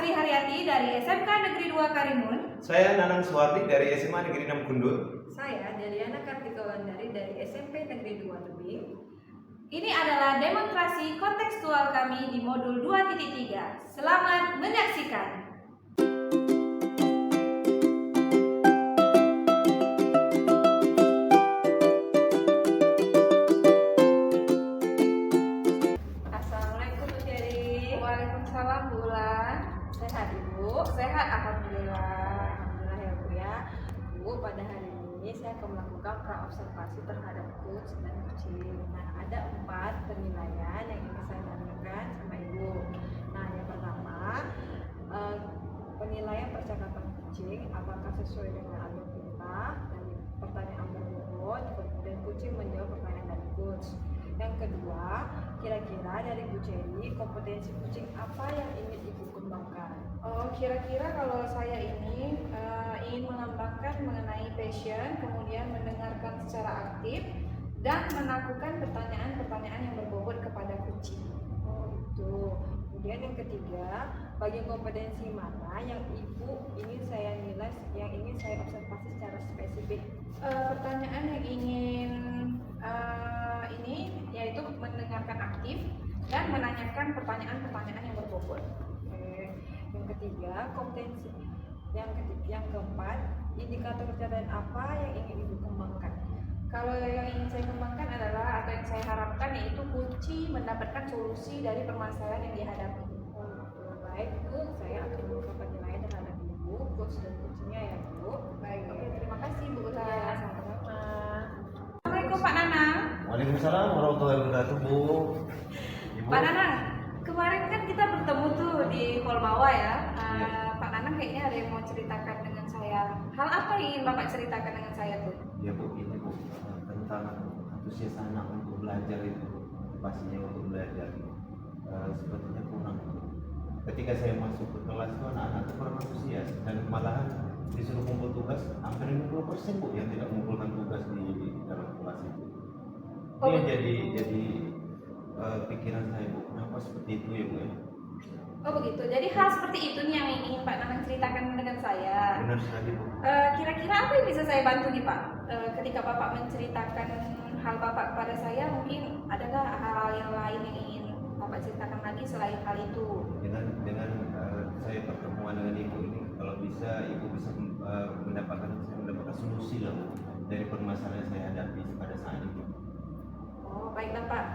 Sri Haryati dari SMK Negeri 2 Karimun. Saya Nanang Suwardi dari SMA Negeri 6 Gundul. Saya Deliana Kartikawandari dari SMP Negeri 2 Tebing. Ini adalah demonstrasi kontekstual kami di modul 2.3. Selamat menyaksikan. Assalamualaikum Bu Jerry. Waalaikumsalam Bu Ulan. Sehat Ibu? Sehat alhamdulillah. Alhamdulillah ya Bu ya. Bu, pada hari ini saya akan melakukan praobservasi terhadap kucing dan kucing. Nah, ada 4 penilaian yang ingin saya tanyakan sama Ibu. Nah, yang pertama, penilaian percakapan kucing apakah sesuai dengan alur perintah, dan pertanyaan berbobot, kemudian kucing menjawab pertanyaan dari coach. Yang kedua, kira-kira dari Bu Cherry, kompetensi kucing apa yang ingin Ibu kembangkan? Oh, kira-kira kalau saya ini ingin mengembangkan mengenai passion, kemudian mendengarkan secara aktif, dan melakukan pertanyaan-pertanyaan yang berbobot kepada kucing. Oh itu. Kemudian yang ketiga, bagian kompetensi mana yang Ibu ingin saya nilai, yang ingin saya observasi secara spesifik? Pertanyaan yang ingin ini yaitu mendengarkan aktif dan menanyakan pertanyaan-pertanyaan yang berbobot. Oke. Yang ketiga, kompetensi. Yang keempat, indikator pencapaian apa yang ingin Ibu kembangkan? Kalau yang ingin saya kembangkan adalah atau yang saya harapkan yaitu kucing mendapatkan solusi dari permasalahan yang dihadapi. Baik Bu, saya akan membuka penilaian terhadap Ibu, coach dan kucingnya ya Bu. Baik, oke, terima kasih Bu Ulan. Ya, sama-sama. Assalamualaikum Pak Nanang. Waalaikumsalam warahmatullahi wabarakatuh, Bu. Ibu. Pak Nanang, kemarin kan kita bertemu tuh di Polmawa ya. Iya. Pak Nanang kayaknya ada yang mau ceritakan dengan saya. Hal apa yang ingin Bapak ceritakan dengan saya tuh? Ya Bu, ini Bu, tentang antusias anak untuk belajar itu, pastinya untuk belajar sepertinya kurang. Ketika saya masuk ke kelas itu anak-anak itu kurang antusias dan malahan disuruh kumpul tugas hampir 50% Bu yang tidak mengumpulkan tugas di dalam kelas itu. Ini yang jadi pikiran saya Bu, kenapa seperti itu ya Bu ya? Oh begitu. Jadi hal seperti itu nih yang ingin Pak Nanang ceritakan dengan saya. Benar sekali Bu. Kira-kira apa yang bisa saya bantu nih Pak? Ketika Bapak menceritakan hal Bapak kepada saya, mungkin adakah hal yang lain yang ingin Bapak ceritakan lagi selain hal itu? Dengan saya pertemuan dengan Ibu ini, kalau bisa Ibu bisa mendapatkan solusi lah Bu, dari permasalahan yang saya hadapi pada saat ini. Oh baiklah Pak.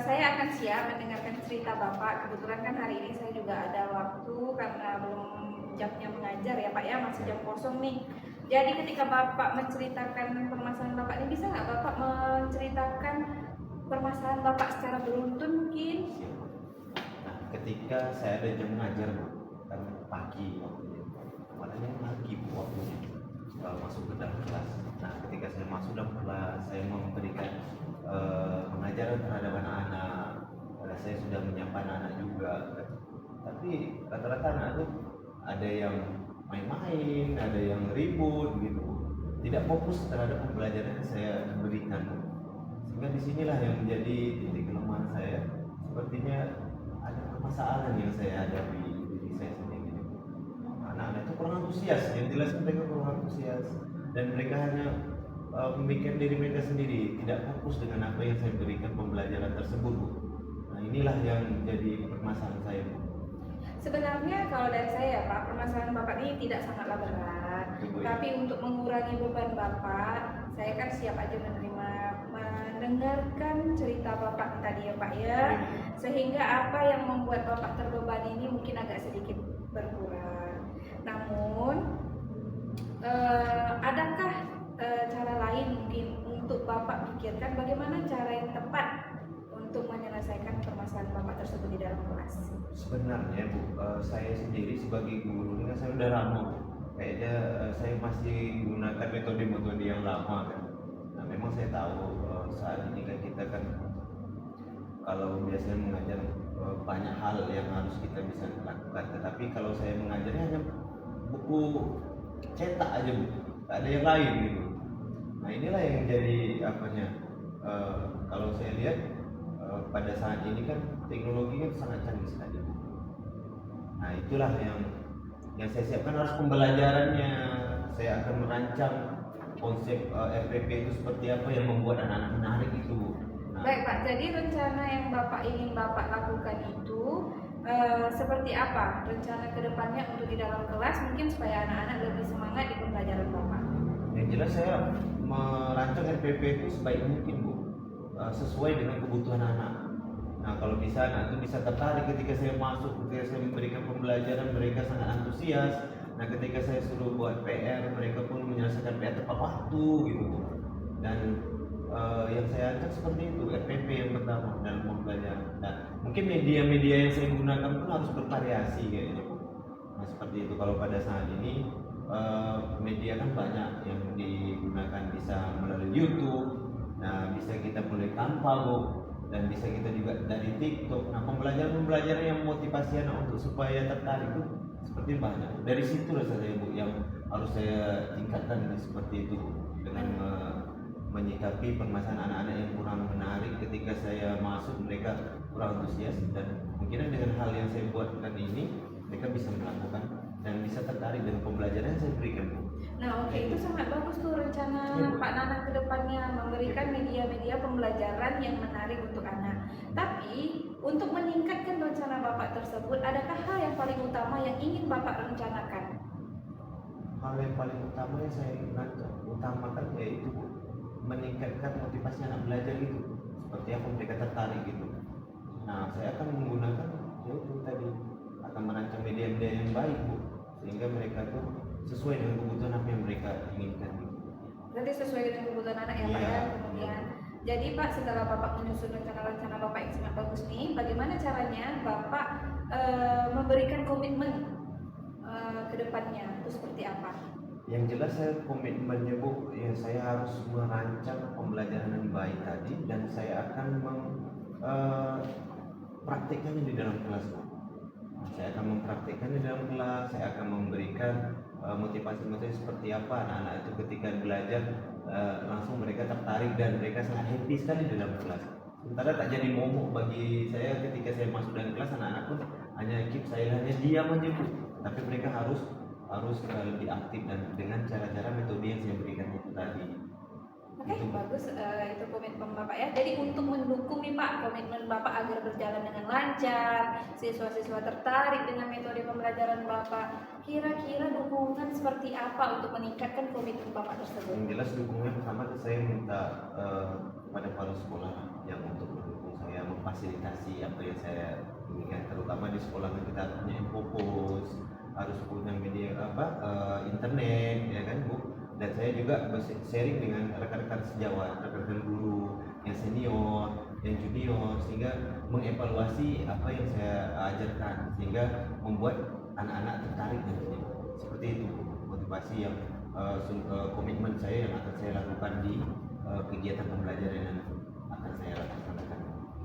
Saya akan siap mendengarkan cerita Bapak. Kebetulan kan hari ini saya juga ada waktu karena belum jamnya mengajar ya Pak ya, masih jam kosong nih. Jadi ketika Bapak menceritakan permasalahan Bapak ini, bisa nggak Bapak menceritakan permasalahan Bapak secara beruntun mungkin? Nah, ketika saya ada jam mengajar Bu, kan pagi waktunya, makanya pagi Bu waktunya masuk ke dalam kelas. Nah, ketika saya masuk dalam kelas, saya memberikan pengajaran terhadap anak-anak. Saya sudah menyapa anak-anak juga, tapi rata-rata anak itu ada yang main-main, ada yang ribut gitu, tidak fokus terhadap pembelajaran yang saya berikan. Sehingga disinilah yang menjadi titik kelemahan saya. Sepertinya ada permasalahan yang saya hadapi di diri saya sendiri. Anak-anak itu kurang antusias, yang jelas mereka kurang antusias dan mereka hanya memikirkan diri mereka sendiri, tidak fokus dengan apa yang saya berikan pembelajaran tersebut Bu. Nah inilah yang menjadi permasalahan saya Bu. Sebenarnya kalau dari saya Pak, permasalahan Bapak ini tidak sangatlah berat. Betul, ya. Tapi untuk mengurangi beban Bapak, saya kan siap aja mendengarkan cerita Bapak tadi ya Pak ya. Sehingga apa yang membuat Bapak terbebani ini mungkin agak sedikit berkurang. Namun, adakah cara lain mungkin untuk Bapak pikirkan bagaimana cara yang tepat untuk menyelesaikan permasalahan Bapak tersebut di dalam kelas? Sebenarnya Bu, saya sendiri sebagai guru ini kan saya udah lama Bu. Kayaknya saya masih gunakan metode-metode yang lama kan. Nah memang saya tahu saat ini kan kita kan kalau biasanya mengajar banyak hal yang harus kita bisa lakukan. Tetapi kalau saya mengajarnya hanya buku cetak aja Bu, tak ada yang lain gitu. Nah inilah yang jadi apanya, kalau saya lihat pada saat ini kan teknologi kan sangat canggih sekali. Nah itulah yang saya siapkan, harus pembelajarannya. Saya akan merancang konsep RPP itu seperti apa yang membuat anak-anak menarik itu. Nah, Baik Pak, jadi rencana yang Bapak ingin Bapak lakukan itu seperti apa? Rencana kedepannya untuk di dalam kelas mungkin supaya anak-anak lebih semangat di pembelajaran Bapak. yang jelas saya merancang RPP itu sebaik mungkin Bu, sesuai dengan kebutuhan anak. Nah kalau bisa anak itu bisa tertarik ketika saya masuk, ketika saya memberikan pembelajaran mereka sangat antusias. Nah ketika saya suruh buat PR mereka pun menyelesaikan PR tepat waktu gitu. Dan yang saya angkat seperti itu, RPP yang pertama dalam pembelajaran. Nah mungkin media-media yang saya gunakan pun harus bervariasi kayaknya. Nah seperti itu, kalau pada saat ini media kan banyak yang digunakan, bisa melalui YouTube, nah bisa kita mulai tanpa Bu, dan bisa kita juga dari TikTok. Nah pembelajaran yang motivasi anak untuk supaya tertarik itu seperti banyak. Dari situ saya Bu yang harus saya tingkatkan seperti itu Bu, dengan menyikapi permasalahan anak-anak yang kurang menarik ketika saya masuk, mereka kurang antusias, dan mungkin dengan hal yang saya buatkan ini mereka bisa melakukan dan bisa tertarik dengan pembelajaran yang saya berikan Bu. Nah oke, itu sangat bagus tuh rencana Pak Nanang ke depannya, memberikan media-media pembelajaran yang menarik untuk anak. Tapi untuk meningkatkan rencana Bapak tersebut, adakah hal yang paling utama yang ingin Bapak rencanakan? Hal yang paling utama yang saya utamakan yaitu Bu, meningkatkan motivasi anak belajar itu, seperti apa mereka tertarik gitu. Nah saya akan menggunakan yaitu tadi, akan merancang media-media yang baik Bu, sehingga mereka tuh sesuai dengan kebutuhan apa yang mereka inginkan. Berarti sesuai dengan kebutuhan anak ya Pak ya. Kemudian, jadi Pak setelah Bapak menyusun rencana-rencana Bapak yang sangat bagus nih, bagaimana caranya Bapak memberikan komitmen ke depannya itu seperti apa? Yang jelas saya komitmennya Bu, ya saya harus merancang pembelajaran yang baik tadi, dan saya akan mempraktikkannya di dalam kelas Bu. Saya akan mempraktikkannya di dalam kelas, saya akan memberikan motivasi-motivasi seperti apa anak-anak itu ketika belajar, langsung mereka tertarik dan mereka sangat happy sekali di dalam kelas. Sementara tak jadi momok bagi saya ketika saya masuk dalam kelas, anak-anak pun hanya keep silent, diam aja Bu. Tapi mereka harus lebih aktif dan dengan cara-cara metode yang saya berikan itu tadi. Oke, bagus, itu komitmen Bapak ya. Jadi untuk mendukung nih Pak komitmen Bapak agar berjalan dengan lancar, siswa-siswa tertarik dengan metode pembelajaran Bapak, kira-kira dukungan seperti apa untuk meningkatkan komitmen Bapak tersebut? Yang jelas dukungan pertama saya minta kepada para sekolah yang untuk mendukung saya, memfasilitasi apa yang saya inginkan, terutama di sekolah kita punya infopos, harus punya media internet ya kan Bu. Dan saya juga sharing dengan rekan-rekan sejawat, rekan-rekan guru yang senior, yang junior, sehingga mengevaluasi apa yang saya ajarkan, sehingga membuat anak-anak tertarik nantinya. Seperti itu motivasi yang komitmen saya yang akan saya lakukan di kegiatan pembelajaran yang akan saya lakukan.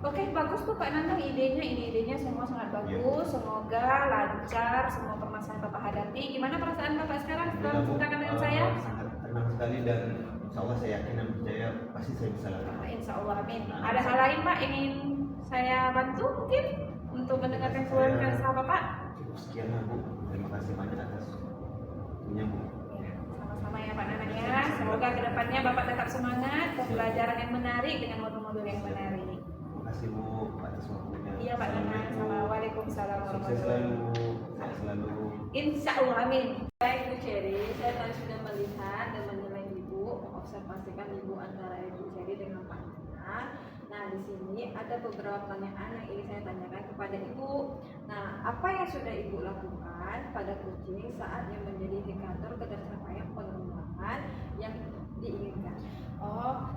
Oke, bagus tuh Pak Nanang idenya semua sangat bagus. Semoga lancar semua permasalahan Bapak hadapi. Gimana perasaan Bapak sekarang setelah berceritakan dengan saya? Sangat tenang sekali, dan insya Allah saya yakin dan percaya pasti saya bisa lakukan. Insya Allah, amin. Ada hal lain Pak ingin saya bantu mungkin untuk mendengarkan keluhan kesah Bapak? Cukup sekian lah Bu. Terima kasih banyak atas waktunya Bu. Sama-sama ya Pak Nanang ya. Semoga kedepannya Bapak tetap semangat, pembelajaran yang menarik dengan modul-modul yang menarik. Terima kasih Bu atas waktunya. Iya Pak Nanang, sama Waalaikumsalam Sukses warahmatullahi selalu, sehat selalu. Insya Allah, amin. Baik Bu Cherry, saya tadi sudah melihat dan menilai Ibu, mengobservasikan Ibu antara Ibu Cherry dengan Pak Nana. Nah di sini ada beberapa pertanyaan yang ingin saya tanyakan kepada Ibu. Nah apa yang sudah Ibu lakukan pada kucing saat yang menjadi indikator ketercapaian pengembangan yang diinginkan?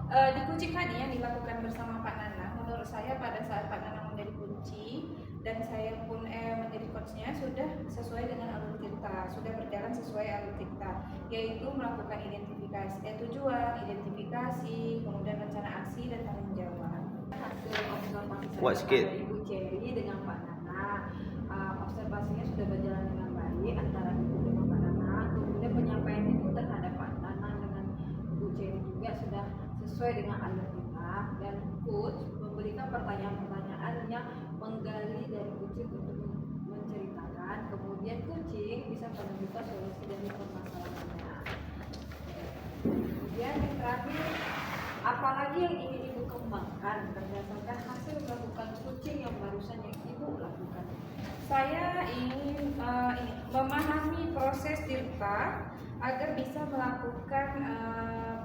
Di kucing tadi yang dilakukan bersama Pak Nanang, menurut saya pada saat Pak Nanang menjadi kunci dan saya pun menjadi coachnya sudah sesuai dengan alur kita, sudah berjalan sesuai alur kita, yaitu melakukan identifikasi tujuan, identifikasi, kemudian rencana aksi dan tanggung jawab. Hasil observasi Kuat saya sikit. kepada Ibu Cherry dengan Pak Nana, observasinya sudah berjalan dengan baik antara Ibu dengan Pak Nana. Kemudian penyampaian Ibu terhadap Pak Nana dengan Ibu Cherry juga sudah sesuai dengan alur kita, dan coach memberikan pertanyaan-pertanyaan yang menggali dari kucing untuk menceritakan kemudian kucing bisa menemukan solusi dari permasalahannya. Kemudian yang terakhir, apalagi yang ingin ibu kembangkan berdasarkan hasil melakukan kucing yang barusan yang ibu lakukan? Saya ingin memahami proses Tirta agar bisa melakukan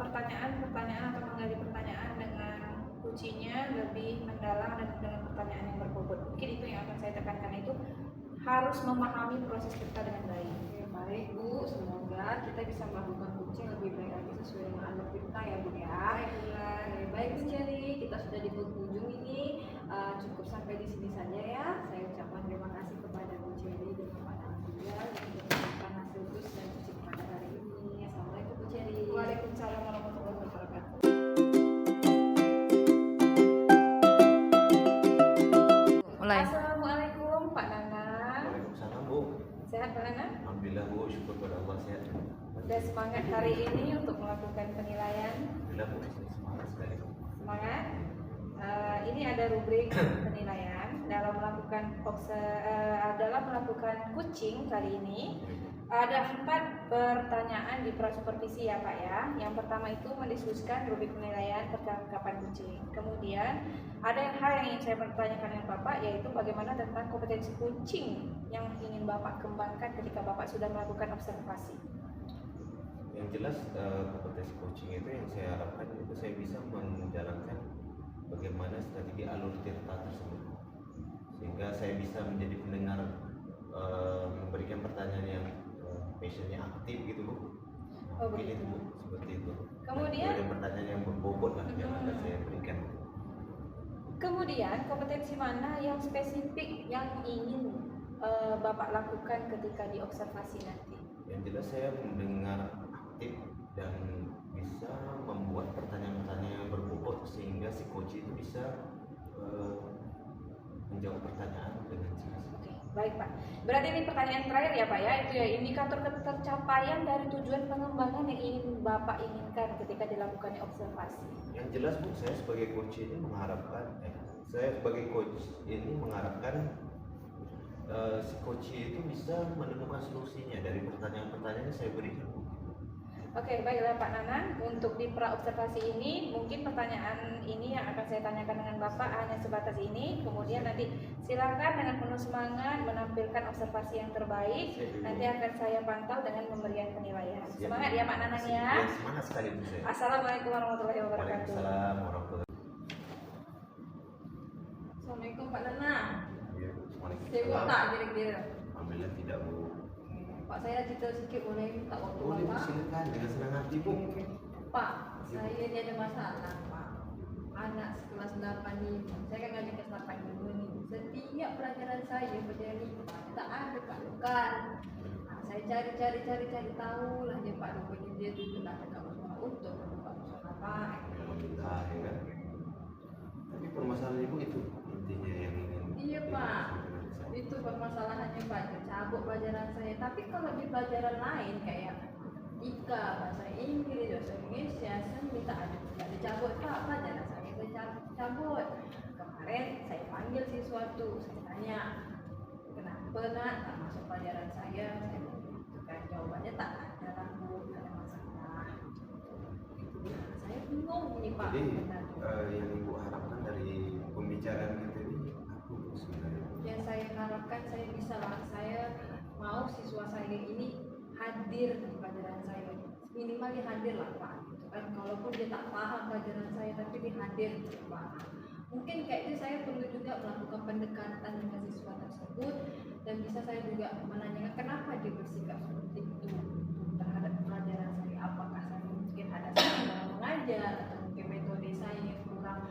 pertanyaan-pertanyaan atau menggali pertanyaan dengan kuncinya lebih mendalam dan dengan pertanyaan yang berbobot. Mungkin itu yang akan saya tekankan, itu harus memahami proses Tirta dengan baik. Oke, baik Bu, semoga kita bisa melakukan kucing lebih baik lagi sesuai dengan alur kita ya Bu ya. Oke, baik Bu Cherry, kita sudah di penghujung ini. Cukup sampai di sini saja ya. Saya ucapkan terima kasih kepada Bu Cherry dan kepada Anda yang sudah memberikan hasil gus dan kucing pada hari ini. Assalamualaikum Bu Cherry. Waalaikumsalam warahmatullahi wabarakatuh. Mulai. Assalamualaikum Pak Nana. Waalaikumsalam Bu. Sehat Pak Nana? Alhamdulillah Bu, syukur pada Allah sehat. Sudah semangat hari ini untuk melakukan penilaian? Alhamdulillah Bu, saya semangat sekali Bu. Semangat. Ini ada rubrik penilaian dalam melakukan kucing kali ini. Ada 4 pertanyaan di prasupervisi ya Pak ya. Yang pertama itu mendiskusikan rubrik penilaian percakapan kucing. Kemudian ada hal yang ingin saya pertanyakan dengan Bapak, yaitu bagaimana tentang kompetensi kucing yang ingin Bapak kembangkan ketika Bapak sudah melakukan observasi. Yang jelas kompetensi coaching itu yang saya harapkan itu saya bisa menjalankan bagaimana strategi alur Tirta tersebut, sehingga saya bisa menjadi pendengar, memberikan pertanyaan yang passionnya aktif gitu Bu. Oh, Mungkin begitu. itu Bu, seperti itu. Kemudian? Dan pertanyaan yang berbobot lah yang akan saya berikan. Kemudian kompetensi mana yang spesifik yang ingin Bapak lakukan ketika diobservasi nanti? Yang jelas saya mendengar aktif dan bisa membuat pertanyaan-pertanyaan yang berbobot sehingga si coach itu bisa menjawab pertanyaan dengan jelas. Oke, baik Pak. Berarti ini pertanyaan terakhir ya Pak ya, itu ya indikator ketercapaian dari tujuan pengembangan yang ingin Bapak inginkan ketika dilakukannya observasi. Yang jelas Bu, saya sebagai coach ini mengharapkan, si coach itu bisa menemukan solusinya dari pertanyaan-pertanyaan yang saya berikan. Oke, baiklah Pak Nanan. Untuk di pra-observasi ini, mungkin pertanyaan ini yang akan saya tanyakan dengan Bapak hanya sebatas ini. Kemudian nanti silakan dengan penuh semangat menampilkan observasi yang terbaik. Nanti akan saya pantau dengan pemberian penilaian. Semangat ya Pak Nanan ya. Semangat sekali Bu saya. Assalamualaikum warahmatullahi wabarakatuh. Waalaikumsalam warahmatullahi Assalamualaikum Pak Nana. wabarakatuh. Sibuk tak kira-kira? Alhamdulillah tidak Bu. Pak, saya cerita sedikit boleh minta waktu Boleh Bu, Bapak? silakan dengan senang hati Bu. Pak, saya ini ada masalah Pak. Anak kelas 8 ini, saya kan ngajar kelas 8 dulu nih. Setiap pelajaran saya pelajaran IPA tak ada Pak Lukan. Nah, saya cari tahu lah dia Pak rupanya dia juga tak ada kamus untuk Pak musola Pak. Alhamdulillah ya kan. Tapi permasalahan Ibu itu intinya yang ingin. Iya Pak, itu permasalahannya Pak, cabut pelajaran saya. Tapi kalau di pelajaran lain kayak IKA, bahasa Inggris, bahasa Indonesia, saya minta ada tidak dicabut Pak, pelajaran saya cabut. Kemarin saya panggil siswa tuh, saya tanya kenapa nak tak masuk pelajaran saya kan jawabannya tak ada lah Bu, tak ada masalah. Nah, saya bingung ini Pak. Jadi benar. yang Ibu harapkan dari pembicaraan kita ini apa Bu sebenarnya? Yang saya harapkan saya bisa lah, saya mau siswa saya ini hadir di pelajaran saya, minimal dia hadir lah Pak, gitu kan. Kalaupun dia tak paham pelajaran saya tapi dia hadir gitu, Pak. Mungkin kayak itu saya perlu juga melakukan pendekatan dengan siswa tersebut dan bisa saya juga menanyakan kenapa dia bersikap seperti itu terhadap pelajaran saya, apakah saya mungkin ada salah mengajar atau mungkin metode saya yang kurang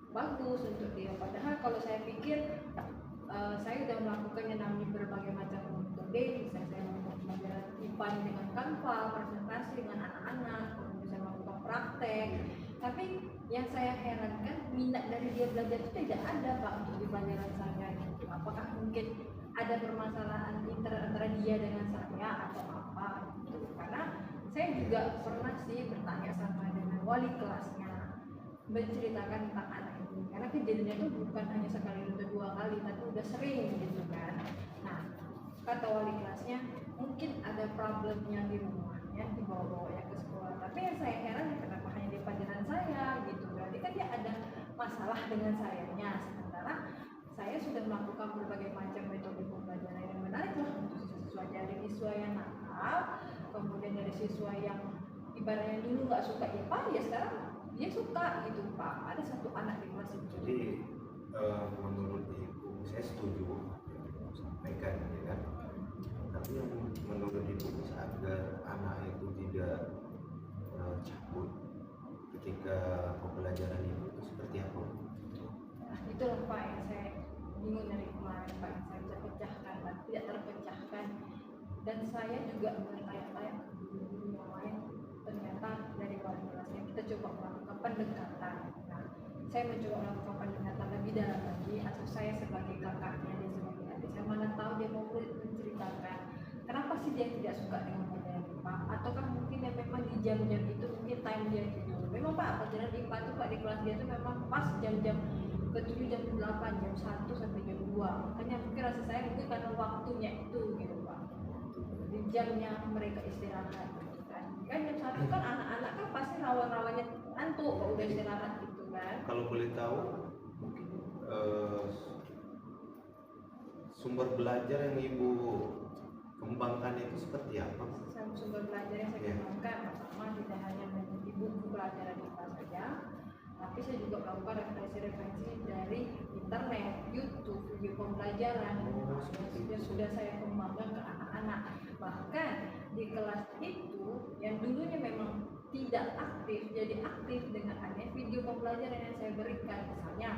bagus untuk dia. Padahal kalau saya pikir saya sudah melakukan yang namanya berbagai macam metode, bisa saya melakukan pelajaran IPA dengan Canva, presentasi dengan anak-anak, bisa melakukan praktek. Tapi yang saya herankan minat dari dia belajar itu tidak ada Pak untuk di pelajaran saya. Gitu. Apakah mungkin ada permasalahan antara dia dengan saya atau apa? Gitu. Karena saya juga pernah sih bertanya sama dengan wali kelasnya, menceritakan tentang anak ini. Karena kejadiannya itu bukan hanya sekali atau 2 kali, tapi udah sering gitu kan. Nah, kata wali kelasnya mungkin ada problemnya di rumahnya, dibawa-bawanya ke sekolah. Tapi yang saya heran kenapa hanya di pelajaran saya gitu, berarti kan dia ada masalah dengan sayanya. Sementara saya sudah melakukan berbagai macam metode pembelajaran yang menarik lah untuk siswa, dari siswa yang nakal, kemudian dari siswa yang ibaratnya dulu nggak suka IPA, ya sekarang dia suka gitu Pak. Ada satu anak di kelas itu. Jadi menurut ibu saya setuju yang ibu sampaikan ya kan. Tapi yang menurut ibu agar anak itu tidak cabut ketika pembelajaran itu seperti apa? Nah, itu loh Pak yang saya bingung dari kemarin Pak, yang saya bisa pecahkan dan tidak terpecahkan. Dan saya juga bertanya-tanya ke guru-guru yang lain, ternyata dari wali kelasnya kita coba melakukan pendekatan. Nah, saya mencoba melakukan pendekatan lebih dalam lagi, atau saya sebagai kakaknya, dia sebagai adik, saya mana tahu dia mau menceritakan kenapa sih dia tidak suka dengan pelajaran IPA, ataukah mungkin dia memang di jam-jam itu mungkin time dia gitu. Memang Pak, pelajaran IPA itu Pak di kelas dia itu memang pas jam-jam ke-7, jam 8, jam 1 sampai jam 2. Makanya mungkin rasa saya mungkin karena waktunya itu gitu Pak, di jamnya mereka istirahat gitu kan. Kan jam 1 kan anak-anak kan pasti rawan-rawannya ngantuk kalau udah istirahat gitu kan. Kalau boleh tahu mungkin sumber belajar yang ibu kembangkan itu seperti apa? Sumber belajar yang saya kembangkan pertama tidak hanya dari buku pelajaran IPA saja, tapi saya juga melakukan referensi-referensi dari internet, YouTube, video pembelajaran yang sudah saya kembangkan ke anak-anak. Bahkan di kelas itu yang dulunya memang tidak aktif jadi aktif dengan adanya video pembelajaran yang saya berikan. Misalnya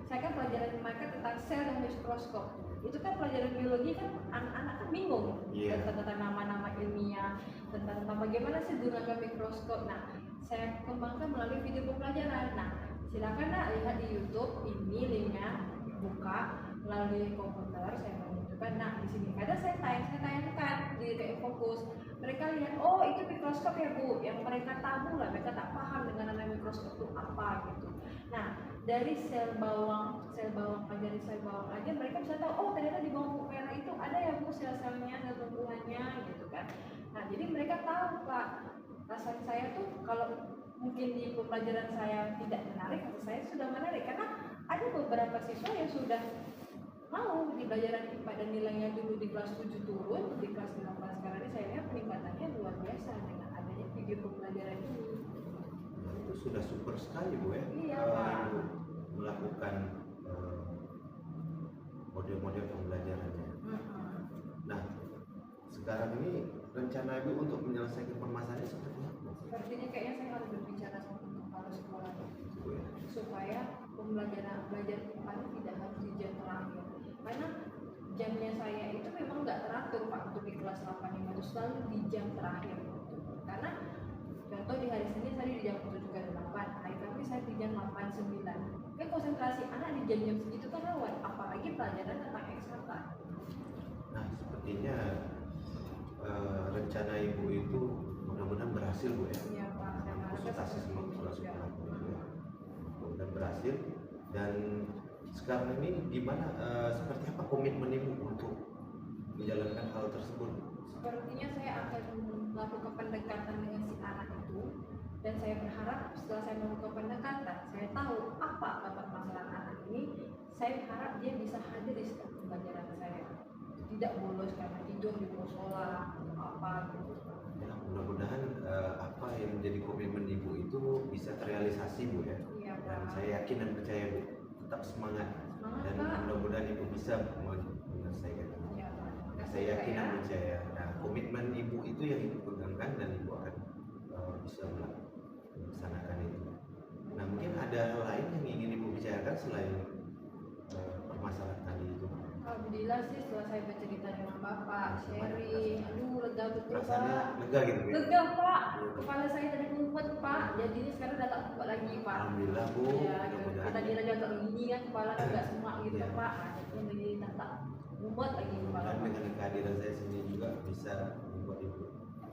saya kan pelajaran mereka tentang sel dan mikroskop, itu kan pelajaran biologi kan anak-anak kan bingung tentang nama-nama ilmiah, tentang bagaimana sih gunakan mikroskop. Nah, saya kembangkan melalui video pembelajaran. Nah, silakan nak lihat di YouTube, ini linknya buka melalui komputer, saya menunjukkan. Nah, di sini kadang saya tanyakan di fokus, mereka lihat, oh itu mikroskop ya Bu, yang mereka tahu lah, mereka tak paham dengan nama mikroskop itu apa gitu. Nah, dari sel bawang pelajari sel bawang aja mereka bisa tahu, oh ternyata di bawang merah itu ada ya Bu sel-selnya, sel tumbuhannya gitu kan. Nah, jadi mereka tahu Pak. Rasanya saya tuh kalau mungkin di pembelajaran saya tidak menarik, atau saya sudah menarik karena ada beberapa siswa yang sudah mau di pelajaran IPA dan nilainya dulu di kelas 7 turun, di kelas 8 sekarang ini saya lihat peningkatannya luar biasa dengan adanya video pembelajaran ini. Itu sudah super sekali Bu ya. Iya Pak. Melakukan model-model pembelajarannya. Nah, sekarang ini rencana Ibu untuk menyelesaikan permasalahan seperti apa? Sepertinya kayaknya saya harus berbicara sama kepala sekolah Bu ya. supaya belajar IPA ini tidak harus di jam terakhir, karena jamnya saya itu memang nggak teratur Pak untuk di kelas 8 ini, harus selalu di jam terakhir karena contoh di hari Senin saya di jam 7.8, hari Kamis saya di jam 8.9. Kan konsentrasi anak di jam-jam segitu kan rawan, apalagi pelajaran tentang eksakta. Nah, sepertinya rencana Ibu itu mudah-mudahan berhasil Bu ya. Iya Pak, saya Konsultasi sama kepala sekolah mudah-mudahan berhasil. Dan sekarang ini gimana, seperti apa komitmen Ibu untuk menjalankan hal tersebut? Sepertinya saya akan melakukan pendekatan dengan si anak itu, dan saya berharap setelah saya melakukan pendekatan, saya tahu apa permasalahan anak ini. Saya harap dia bisa hadir di setiap pembelajaran saya, tidak bolos karena tidur di musola atau apa gitu. Ya, mudah-mudahan apa yang menjadi komitmen Ibu itu bisa terrealisasi Bu ya. Iya Pak. Dan saya yakin dan percaya Bu, tetap semangat. Semangat Dan Pak. mudah-mudahan Ibu bisa menyelesaikan. Iya Pak. Saya yakin dan percaya. Nah, komitmen Ibu itu yang Ibu pegangkan dan Ibu akan bisa melaksanakan itu. Nah, mungkin ada hal lain yang ingin Ibu bicarakan selain permasalahan tadi itu. Alhamdulillah sih setelah saya bercerita dengan Bapak, sharing, aduh lega betul Rasanya Pak. lega gitu Bu. Lega Pak, kepala saya tadi mumet Pak, jadinya sekarang udah tak mumet lagi Pak. Alhamdulillah Bu. Ya, Mudah-mudahan. tadi aja agak gini kan, kepala agak semak gitu Iya. Pak. Jadi lagi tak mumet lagi kepala. Dan dengan kehadiran saya sini juga bisa membuat Ibu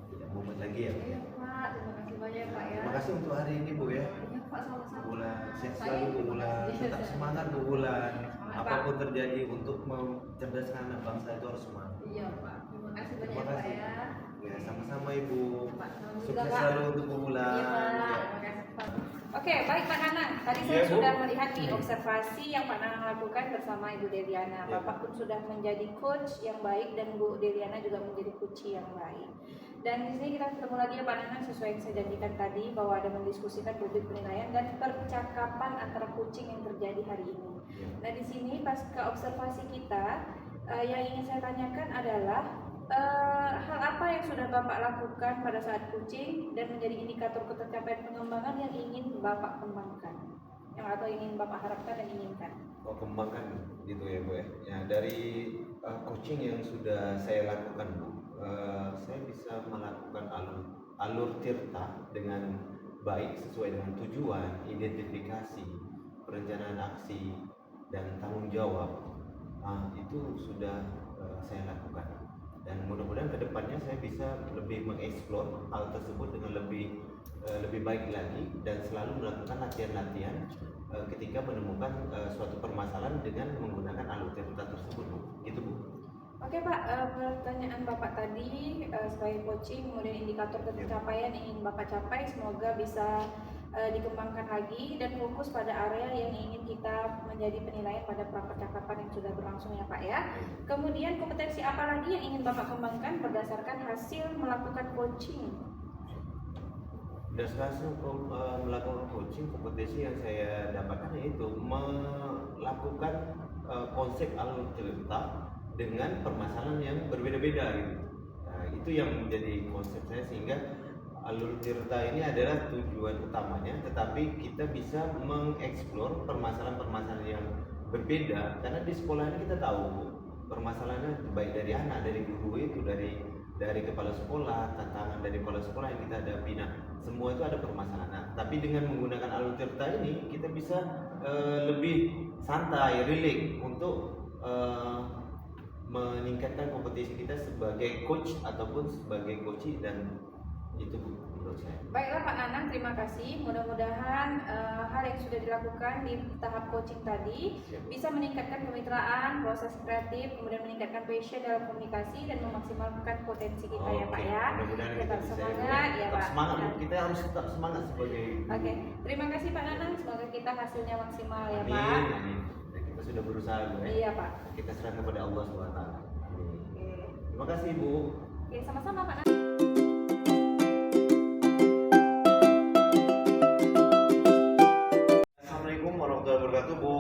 tidak mumet lagi ya Bu. Iya Pak, terima kasih banyak Pak ya. Terima kasih untuk hari ini Bu ya. Iya Pak, sama-sama. Bulan sehat Saya selalu Bu terima Bulan. kasih. Tetap semangat Bu Bulan. Semangat apapun terjadi untuk mencerdaskan anak bangsa itu harus semangat. Iya Pak, terima kasih banyak Terima Pak kasih. ya. Ya, sama-sama Ibu. Pak, alhamdulillah, Sukses Pak. selalu untuk Bu Wulan. Iya Pak, Ya. terima kasih Pak. Oke, baik Pak Nanang. Tadi Iya, saya Bu. sudah melihat nih observasi yang Pak Nanang lakukan bersama Ibu Deliana. Iya. Bapak pun sudah menjadi coach yang baik dan Bu Deliana juga menjadi coach yang baik. Dan di sini kita ketemu lagi ya Pak Nanang, sesuai yang saya janjikan tadi bahwa ada mendiskusikan publik penilaian dan percakapan antara kucing yang terjadi hari ini. Ya. Nah di sini pas ke observasi kita, yang ingin saya tanyakan adalah hal apa yang sudah Bapak lakukan pada saat kucing dan menjadi indikator ketercapaian pengembangan yang ingin Bapak kembangkan, yang atau ingin Bapak harapkan dan inginkan. Oh, kembangkan gitu ya Bu ya. Ya, dari coaching yang sudah saya lakukan Bu, saya bisa melakukan alur tirta dengan baik sesuai dengan tujuan, identifikasi, perencanaan aksi, dan tanggung jawab. Itu sudah saya lakukan. Dan mudah-mudahan kedepannya saya bisa lebih mengeksplor hal tersebut dengan lebih baik lagi dan selalu melakukan latihan-latihan ketika menemukan suatu permasalahan dengan menggunakan alur tirta tersebut, Bu. Gitu, Bu. Oke Pak, pertanyaan Bapak tadi sebagai coaching, kemudian indikator pencapaian yang ingin Bapak capai, semoga bisa dikembangkan lagi dan fokus pada area yang ingin kita menjadi penilaian pada percakapan yang sudah berlangsung ya Pak ya. Kemudian kompetensi apa lagi yang ingin Bapak kembangkan berdasarkan hasil melakukan coaching? Berdasarkan melakukan coaching, kompetensi yang saya dapatkan yaitu melakukan konsep alur cerita dengan permasalahan yang berbeda-beda gitu. Nah, itu yang menjadi konsep saya, sehingga alur cerita ini adalah tujuan utamanya, tetapi kita bisa mengeksplor permasalahan-permasalahan yang berbeda karena di sekolah ini kita tahu Bu, permasalahannya baik dari anak, dari guru itu, dari kepala sekolah, tantangan dari kepala sekolah yang kita hadapi. Nah, semua itu ada permasalahan. Nah, tapi dengan menggunakan alur cerita ini kita bisa lebih santai, rileks untuk meningkatkan kompetisi kita sebagai coach ataupun sebagai coach, dan itu menurut saya. Baiklah Pak Nanang, terima kasih. Mudah-mudahan hal yang sudah dilakukan di tahap coaching tadi bisa meningkatkan kemitraan, proses kreatif, kemudian meningkatkan passion dalam komunikasi dan memaksimalkan potensi kita ya Pak ya. Mudah-mudahan kita Tetap bisa semangat ya Pak. semangat, Bu. Kita harus tetap semangat sebagai Oke, terima kasih Pak Nanang. Semoga kita hasilnya maksimal ya Amin, Pak. amin. Dan kita sudah berusaha Bu ya. Iya Pak. Kita serahkan kepada Allah SWT. Amin. Oke, Terima kasih Bu. Oke, sama-sama Pak Nanang. Assalamualaikum warahmatullahi wabarakatuh, Bu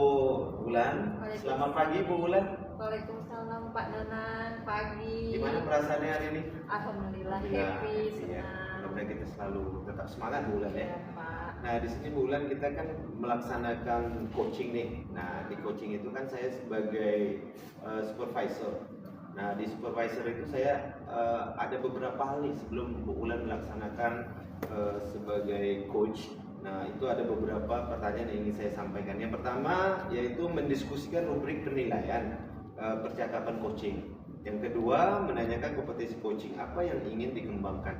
Wulan. Selamat pagi Bu Wulan. Waalaikumsalam Pak Nanang, pagi. Gimana perasaannya hari ini? Alhamdulillah happy, Iya. senang. Mudah-mudahan kita selalu tetap semangat Bu Wulan ya. Iya Pak. Nah, di sini Bu Wulan kita kan melaksanakan coaching nih. Nah, di coaching itu kan saya sebagai supervisor. Nah, di supervisor itu saya ada beberapa hal nih sebelum Bu Wulan melaksanakan sebagai coach. Nah, itu ada beberapa pertanyaan yang ingin saya sampaikan. Yang pertama yaitu mendiskusikan rubrik penilaian percakapan coaching. Yang kedua, menanyakan kompetensi coaching apa yang ingin dikembangkan.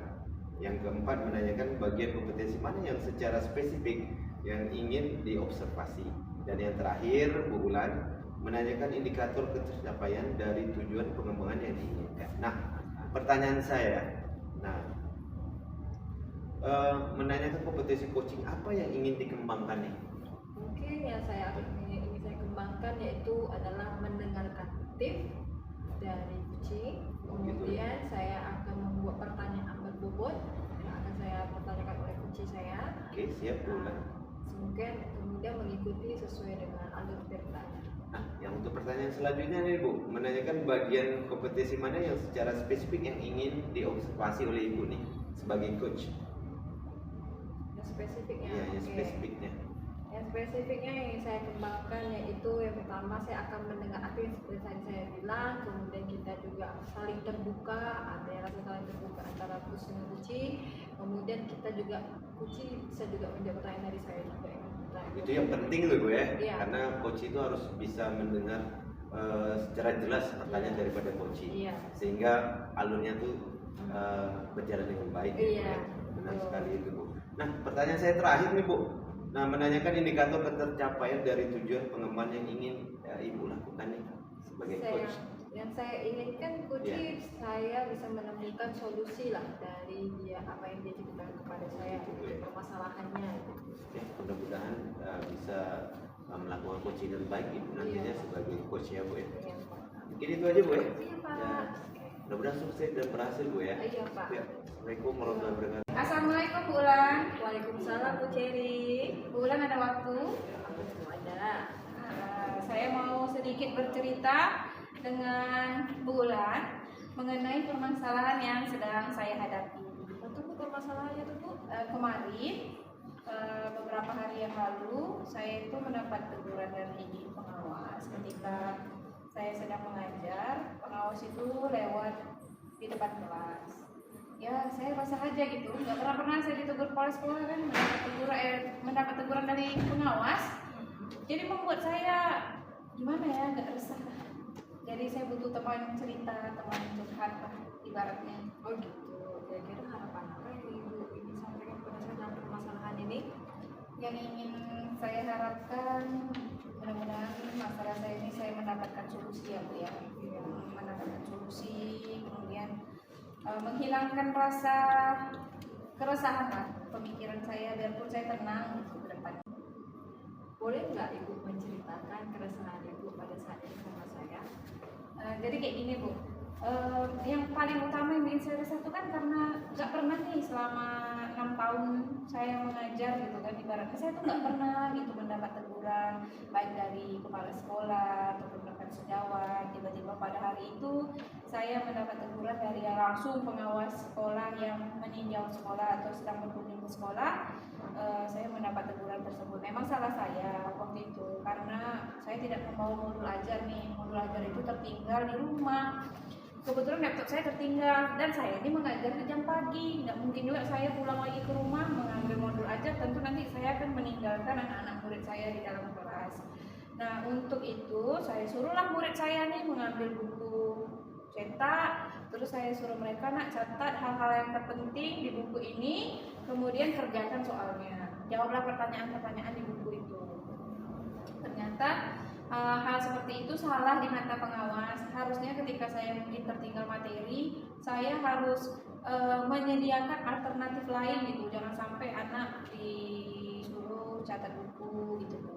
Yang keempat, menanyakan bagian kompetensi mana yang secara spesifik yang ingin diobservasi. Dan yang terakhir, Bu Wulan menanyakan indikator ketercapaian dari tujuan pengembangan yang diinginkan. Nah, pertanyaan saya, menanyakan kompetensi coaching apa yang ingin dikembangkan nih? Mungkin yang ingin saya kembangkan yaitu adalah mendengarkan aktif dari kucing. Kemudian saya akan membuat pertanyaan berbobot yang akan saya pertanyakan oleh kucing saya. Oke, siap Bu Wulan. Kemudian mengikuti sesuai dengan alur ceritanya. Nah, yang untuk pertanyaan selanjutnya nih Bu, menanyakan bagian kompetensi mana yang secara spesifik yang ingin diobservasi oleh Ibu nih sebagai coach? Yang spesifiknya. Iya, yang oke. spesifiknya. Yang spesifiknya yang ingin saya kembangkan yaitu yang pertama saya akan mendengar apa yang seperti tadi saya bilang, kemudian kita juga saling terbuka, ada yang rasa saling terbuka antara kucing dan kucing, kemudian kita juga kucing bisa juga menjawab pertanyaan dari saya juga. Itu yang penting loh Bu ya, Iya. karena coach itu harus bisa mendengar secara jelas pertanyaan Iya. daripada coach, Iya. sehingga alurnya tuh berjalan dengan baik. gitu Iya, ya. Benar betul. sekali itu Bu. Nah, pertanyaan saya terakhir nih Bu. Nah, menanyakan indikator ketercapaian dari tujuan pengembangan yang ingin ibu lakukan nih sebagai Saya, coach? yang saya inginkan Kuci, saya bisa menemukan solusi lah dari dia apa yang dia ceritakan kepada saya, permasalahannya. Ya, mudah-mudahan bisa melakukan coaching yang baik ibu nantinya sebagai coach ya bu ya. Iya, Pak. Mungkin itu aja bu ya. Iya, Pak. Ya, mudah-mudahan sukses dan berhasil bu ya. Iya, Pak. Ya, Assalamualaikum warahmatullahi wabarakatuh. Assalamualaikum Bu Ulan. Waalaikumsalam Bu Cherry. Bu Ulan ada waktu? Aku semua ada. Saya mau sedikit bercerita dengan Bu Ulan mengenai permasalahan yang sedang saya hadapi. Untuk permasalahannya tuh Bu? Kemarin beberapa hari yang lalu saya itu mendapat teguran dari pengawas ketika saya sedang mengajar. Pengawas itu lewat di depan kelas. Ya saya rasa aja gitu, nggak pernah saya ditegur kepala sekolah kan, mendapat teguran dari pengawas. Jadi membuat saya gimana ya, nggak resah. Jadi saya butuh teman cerita, teman curhat lah ibaratnya. Oh gitu. Kira-kira harapan apa yang Ibu ingin sampaikan kepada saya dalam permasalahan ini? Yang ingin saya harapkan mudah-mudahan masalah saya ini saya mendapatkan solusi ya Bu ya, mendapatkan solusi, kemudian menghilangkan rasa keresahan lah pemikiran saya, biarpun saya tenang gitu ke depan. Boleh nggak Ibu menceritakan keresahan Ibu pada saat ini sama saya? Jadi kayak gini Bu, yang paling utama yang bikin saya resah itu kan karena nggak pernah nih selama 6 tahun saya mengajar gitu kan, ibaratnya saya tuh nggak pernah gitu mendapat teguran baik dari kepala sekolah ataupun rekan sejawat. Tiba-tiba pada hari itu saya mendapat teguran dari langsung pengawas sekolah yang meninjau sekolah atau sedang berkunjung ke sekolah. Saya mendapat teguran tersebut. Memang salah saya waktu itu karena saya tidak membawa modul ajar nih. Modul ajar itu tertinggal di rumah. Kebetulan laptop saya tertinggal dan saya ini mengajar di jam pagi. Nggak mungkin juga saya pulang lagi ke rumah mengambil modul ajar. Tentu nanti saya akan meninggalkan anak-anak murid saya di dalam kelas. Nah untuk itu saya suruhlah murid saya nih mengambil buku cetak, terus saya suruh mereka nak catat hal-hal yang terpenting di buku ini, kemudian kerjakan soalnya, jawablah pertanyaan-pertanyaan di buku itu. Ternyata hal seperti itu salah di mata pengawas. Harusnya ketika saya mungkin tertinggal materi, saya harus menyediakan alternatif lain gitu, jangan sampai anak disuruh catat buku gitu Bu.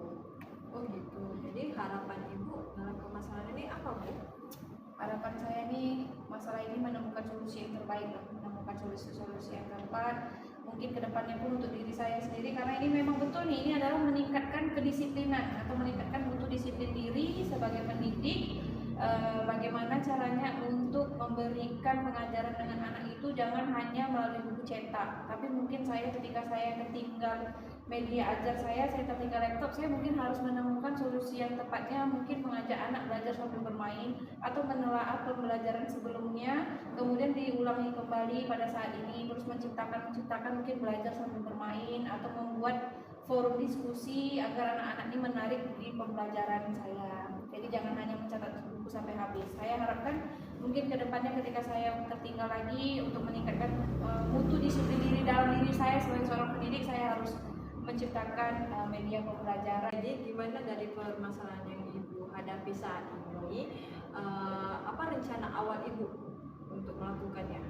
Oh gitu. Jadi harapan Ibu dalam permasalahan ini apa Bu? Harapan saya nih masalah ini menemukan solusi yang terbaik, menemukan solusi yang tepat. Mungkin kedepannya pun untuk diri saya sendiri, karena ini memang betul nih, ini adalah meningkatkan kedisiplinan atau meningkatkan mutu disiplin diri sebagai pendidik. Bagaimana caranya untuk memberikan pengajaran dengan anak itu jangan hanya melalui buku cetak, tapi mungkin saya ketika saya ketinggal media ajar saya tertinggal laptop, saya mungkin harus menemukan solusi yang tepatnya, mungkin mengajak anak belajar sambil bermain atau menelaah pembelajaran sebelumnya kemudian diulangi kembali pada saat ini, terus menciptakan mungkin belajar sambil bermain atau membuat forum diskusi agar anak-anak ini menarik di pembelajaran saya. Jadi jangan hanya mencatat buku sampai habis. Saya harapkan mungkin kedepannya ketika saya tertinggal lagi untuk meningkatkan mutu disiplin diri dalam diri saya sebagai seorang pendidik, saya harus menciptakan media pembelajaran. Jadi gimana dari permasalahan yang Ibu hadapi saat ini? Apa rencana awal Ibu untuk melakukannya?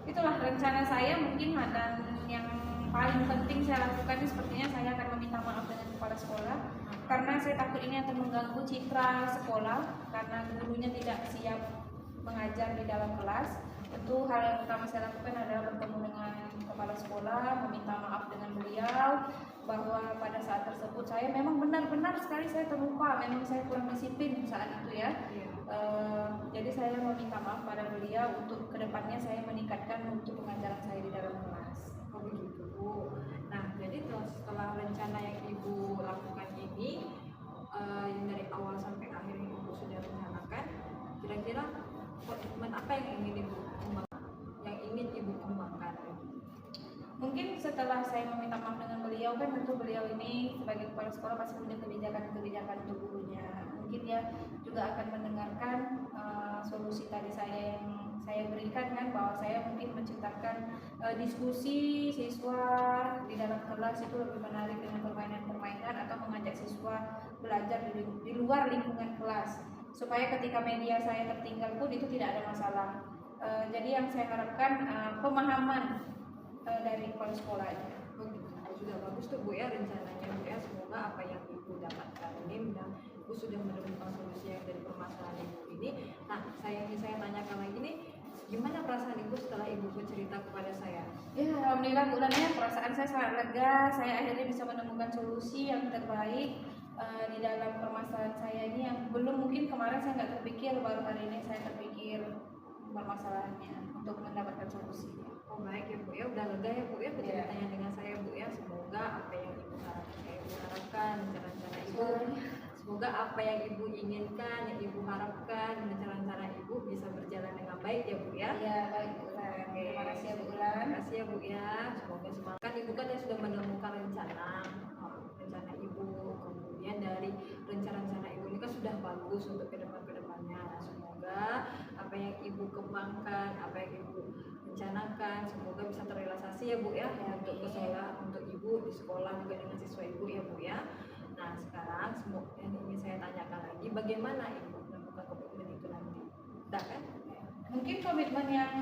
Itulah rencana saya mungkin, dan yang paling penting saya lakukan ini sepertinya saya akan meminta maaf dengan kepala sekolah karena saya takut ini akan mengganggu citra sekolah karena gurunya tidak siap mengajar di dalam kelas. Tentu hal yang pertama saya lakukan adalah bertemu dengan kepala sekolah, meminta maaf dengan beliau bahwa pada saat tersebut saya memang benar-benar sekali saya terlupa, memang saya kurang disiplin saat itu ya. Jadi saya meminta maaf pada beliau untuk kedepannya saya meningkatkan mutu pengajaran saya di dalam kelas. Oh begitu Bu. Nah jadi setelah rencana yang Ibu lakukan ini, yang dari awal sampai akhir yang Ibu sudah rencanakan, kira-kira komitmen apa yang ingin Ibu kembangkan? Mungkin setelah saya meminta maaf dengan beliau, kan tentu beliau ini sebagai kepala sekolah pasti punya kebijakan-kebijakan untuk gurunya. Mungkin dia juga akan mendengarkan solusi tadi saya yang saya berikan kan, bahwa saya mungkin menciptakan diskusi siswa di dalam kelas itu lebih menarik dengan permainan-permainan atau mengajak siswa belajar di luar lingkungan kelas, supaya ketika media saya tertinggal pun itu tidak ada masalah. Jadi yang saya harapkan pemahaman dari kepala sekolahnya. Sudah bagus tuh Bu ya rencananya Bu ya, semoga apa yang Ibu dapatkan ini dan Ibu sudah menemukan solusi yang dari permasalahan Ibu ini. Nah, saya tanyakan lagi nih, gimana perasaan Ibu setelah Ibu bercerita kepada saya? Ya, alhamdulillah Bu Ulan, ya, perasaan saya sangat lega. Saya akhirnya bisa menemukan solusi yang terbaik di dalam permasalahan saya ini yang belum, mungkin kemarin saya nggak terpikir, baru hari ini saya terpikir permasalahannya untuk mendapatkan solusi. Oh baik ya Bu ya, udah lega ya Bu ya berceritanya dengan saya Bu ya. Semoga apa yang Ibu harapkan, rencana-rencana Ibu, semoga apa yang Ibu inginkan, yang Ibu harapkan, rencana-rencana Ibu bisa berjalan dengan baik ya Bu ya. Ya baik Bu Ulan, terima kasih ya Bu Ulan. Terima kasih ya Bu ya. Semoga semangat. Kan Ibu kan yang sudah menemukan rencana Ibu, kemudian dari rencana-rencana Ibu ini kan sudah bagus untuk kedepannya. Nah, semoga apa yang Ibu kembangkan, apa yang Ibu rencanakan, semoga bisa terrealisasi ya Bu ya, untuk sekolah, untuk Ibu di sekolah juga dengan siswa Ibu ya Bu ya. Nah sekarang semoga yang ingin saya tanyakan lagi, bagaimana Ibu melakukan komitmen itu nanti? Udah kan? Mungkin komitmen yang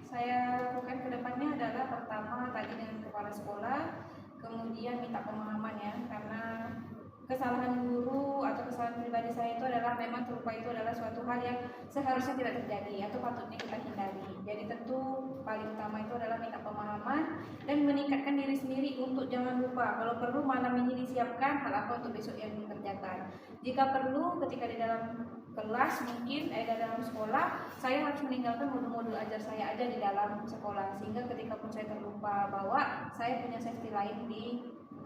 saya lakukan ke depannya adalah pertama tadi dengan kepala sekolah, kemudian minta pemahaman ya, karena kesalahan guru atau kesalahan pribadi saya itu adalah memang terlupa, itu adalah suatu hal yang seharusnya tidak terjadi atau patutnya kita hindari. Jadi tentu paling utama itu adalah minta pemahaman dan meningkatkan diri sendiri untuk jangan lupa, kalau perlu malam ini disiapkan hal apa untuk besok yang dikerjakan. Jika perlu ketika di dalam kelas mungkin di dalam sekolah saya harus meninggalkan modul-modul ajar saya aja di dalam sekolah, sehingga ketika pun saya terlupa bahwa saya punya safety lain di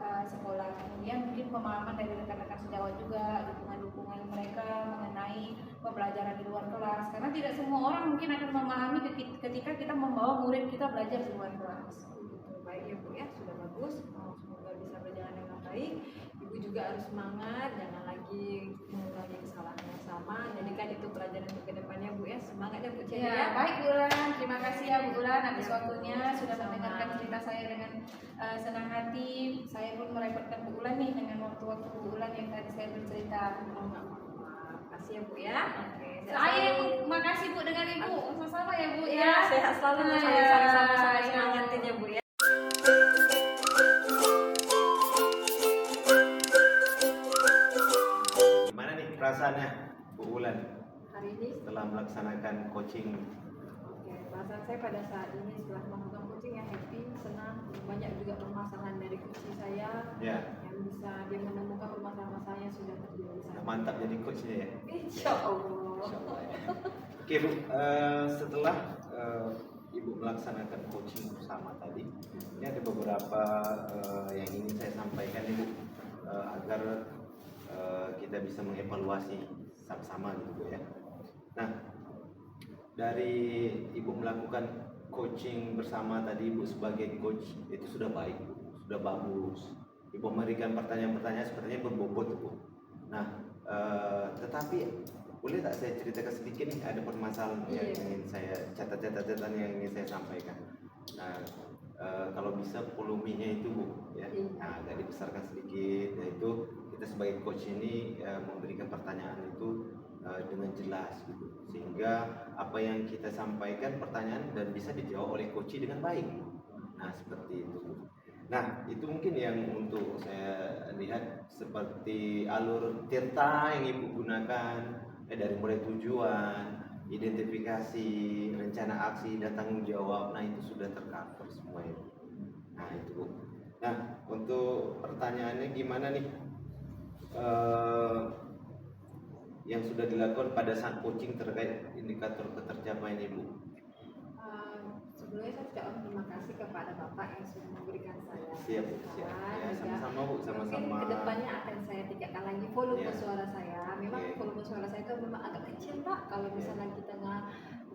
sekolah. Kemudian mungkin pemahaman dari rekan-rekan sejawat juga, dukungan mereka mengenai pembelajaran di luar kelas, karena tidak semua orang mungkin akan memahami ketika kita membawa murid kita belajar di luar kelas. Baik ya Bu ya, sudah bagus. Semoga bisa berjalan dengan baik. Ibu juga harus semangat, jangan lagi mengulangi kesalahan yang sama. Jadikan itu pelajaran untuk kedepannya Bu ya. Semangat ya Bu Celia. Ya, baik Bu Ulan, terima kasih ya Bu Ulan atas waktunya sudah mendengarkan cerita saya dengan senang hati. Saya pun merepotkan Bu Ulan nih dengan waktu-waktu Bu Ulan yang tadi saya bercerita. Terima kasih ya Bu ya. Oke, Saya makasih Bu dengan Ibu, sama-sama ya Bu ya. ya. Sehat selalu, sama-sama semangatin ya Bu ya. Gimana nih perasaannya Bu Ulan Hari ini setelah melaksanakan coaching? Oke, perasaan saya pada saat ini setelah melakukan coaching yang happy, senang, banyak juga permasalahan dari coaching saya Ya, yang bisa dia menemukan permasalahan yang sudah terjadi di sana. mantap jadi coachnya ya. Insya Allah. Insya Allah ya. Oke Bu, setelah Ibu melaksanakan coaching bersama tadi, ini ada beberapa yang ingin saya sampaikan Ibu, agar kita bisa mengevaluasi sama-sama gitu Bu ya. Nah, dari Ibu melakukan coaching bersama tadi Ibu sebagai coach itu sudah baik Bu, sudah bagus. Ibu memberikan pertanyaan-pertanyaan sepertinya berbobot Bu. Nah, tetapi boleh tak saya ceritakan sedikit nih, ada permasalahan yang ingin saya catatan yang ingin saya sampaikan. Nah, kalau bisa volumenya itu Bu ya, nah, agak dibesarkan sedikit, yaitu kita sebagai coach ini memberikan pertanyaan itu dengan jelas gitu, sehingga apa yang kita sampaikan pertanyaan dan bisa dijawab oleh coach dengan baik. Nah seperti itu. Nah itu mungkin yang untuk saya lihat seperti alur tirta yang Ibu gunakan, dari mulai tujuan, identifikasi, rencana aksi dan tanggung jawab. Nah itu sudah tercover semua itu. Nah itu Bu. Nah untuk pertanyaannya gimana nih yang sudah dilakukan pada saat coaching terkait indikator ketercapaian Ibu? Sebelumnya saya ucapkan terima kasih kepada Bapak yang sudah memberikan saya. Siap, siap. Ya, sama-sama Bu, sama-sama. Mungkin kedepannya akan saya tingkatkan lagi volume Ya. suara saya. Memang volume suara saya itu memang agak kecil Pak. Kalau misalnya kita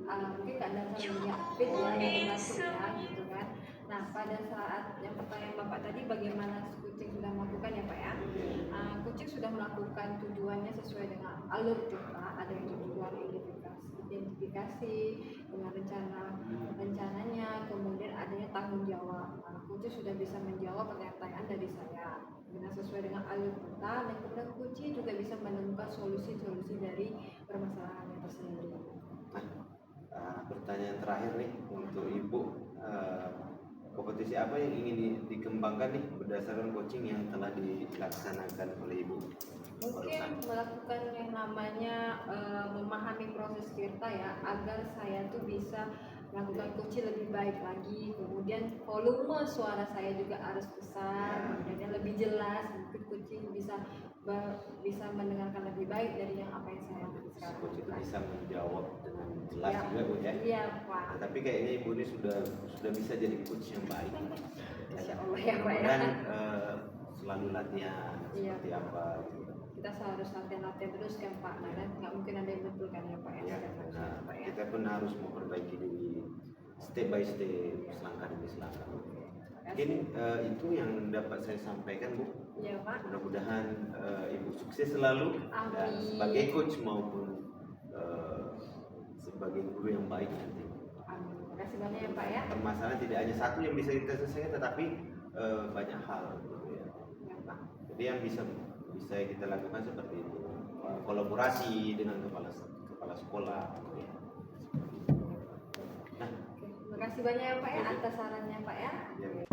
mungkin kadang saya melihat fit ya yang berlaku ya gitu kan. Nah pada saat yang pertanyaan Bapak tadi bagaimana coaching sudah melakukan ya Pak ya. Coaching sudah melakukan tujuannya sesuai dengan alur kita. Ada yang tujuan identifikasi komunikasi, dengan rencananya, kemudian adanya tanggung jawab. Nah, Kuci sudah bisa menjawab pertanyaan dari saya dengan sesuai dengan alur kita, dan kemudian Kuci juga bisa menemukan solusi-solusi dari permasalahannya tersendiri. Pertanyaan terakhir nih untuk Ibu, kompetisi apa yang ingin dikembangkan nih berdasarkan coaching yang telah dilaksanakan oleh Ibu? Mungkin melakukan yang namanya memahami proses kita ya, agar saya tuh bisa melakukan coaching lebih baik lagi, kemudian volume suara saya juga harus besar, kemudian lebih jelas, mungkin coaching bisa mendengarkan lebih baik dari yang apa yang saya lakukan sekarang. Coach itu bisa menjawab dengan jelas Ya. juga Bu ya. Iya Pak. Nah, tapi kayaknya Ibu ini sudah bisa jadi coach yang baik. Insya Allah ya Pak ya. Mudah-mudahan selalu latihan Iya. seperti apa gitu. Kita harus latihan terus kan Pak, karena nggak mungkin ada yang betul kan ya Pak ya. Ya, Setiap nah, Pak ya. kita pun harus memperbaiki diri step by step, selangkah demi selangkah. Mungkin itu yang dapat saya sampaikan Bu. Iya Pak. Mudah-mudahan Ibu sukses selalu dan Amin. sebagai coach maupun sebagai guru yang baik nanti. Amin. Terima kasih banyak ya Pak ya. Permasalahan tidak hanya satu yang bisa kita selesaikan, tetapi banyak hal gitu ya. Ya Pak. Jadi yang bisa kita lakukan seperti itu, kolaborasi dengan kepala sekolah gitu ya. Oke, terima kasih banyak ya Pak ya atas sarannya Pak ya. Ya.